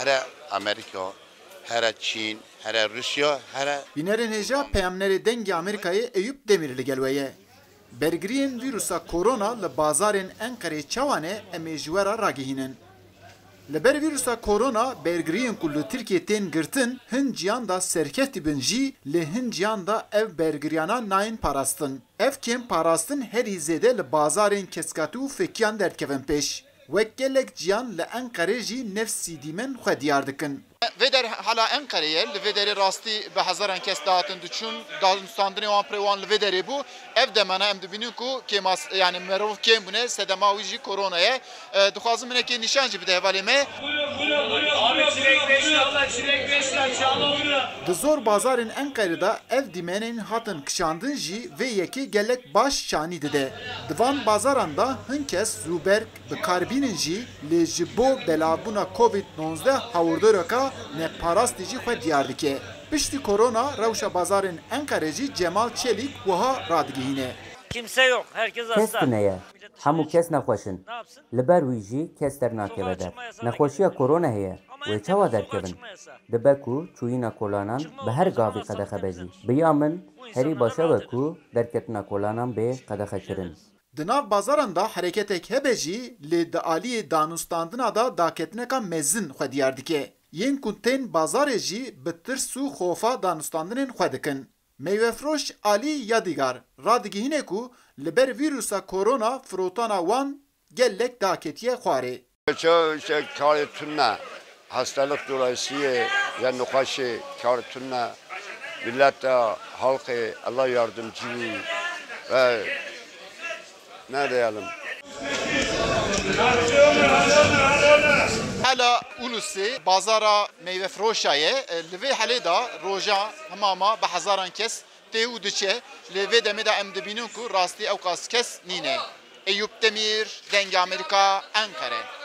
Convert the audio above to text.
هر امریکا هر چین هر روسیا هر Binerin heja peyamneri dengi Amerika'yı Eyüp Demirli gelveye. Bergiriyên vîrusa korona li bazarên Enqerê çawane em ê ji we re ragihînin. Li ber vîrusa korona bergiriyên ku li Tirkiye tên girtin hin ciyan da serkeftî bin jî li hin ciyan da ev bergiriyana nayên parastin. Ev kêm parastin herî zêde li bazarên keskatî û fekiyan derdkevin pêş. Wek gelek ciyan li Enqerê jî nefsî dîmen xwe diyar dikin. Veder hala Enqere'ye, vederi rasti be hazaran kes dağıtın düşün, dağıtın wan prewan vederi bu. Ev de mana em dibinin ku kemas yani merov kem bu ne sedema uji koronaya. Duhazım mene ki nişancı bir de hevalime. Abi çilek 5 lira, çilek 5 lira çalma. Di zor bazarên Enqere'da ev dîmenên hatin kişandin jî vê yekê gelek baş şanî dide. Di van bazaran da hin kes zûberk bi karbînin jî lê ji bo belabûna Covid-19 hawrdoreka ne parastî jî xwe diyar dike. Piştî korona rewşa bazarên Enqerê jî Cemal Çelik wiha radigihîne. Kimse yok. Herkes hasta. Kes neye? Hemû kes nexweşin. Li ber wî jî kes dernakeve der. Nexweşiya korona heye. Wê çawa derkevin? Dibe ku çûyîna kolanan bi her gavê qedexe bejî. Biya min herî baş e ku derketina kolanan bê qedexe kirin. Di nav bazaran da hereketek hebe jî lê di aliyê danûstandina da daketineka mezin xwe diyar dike. Yên ku tên bazarê jî bi tirs û xofa danûstandinên xwe dikin. Meyvefroş Ali Yadigar radigihîne ku li ber vîrusa korona firotana wan gelek daketiye xwarê. kartuna hastalık dolayısıyla ya nukaşı kartuna millet halkı Allah yardımcı ve ne diyelim Hala ulusi bazara meyve froşaye li ve hale da roja hamama be hazaran kes te u diçe li ve deme da em dibinin ku rasti ew kas kes nine. Eyüp Demir, Denge Amerika, Ankara.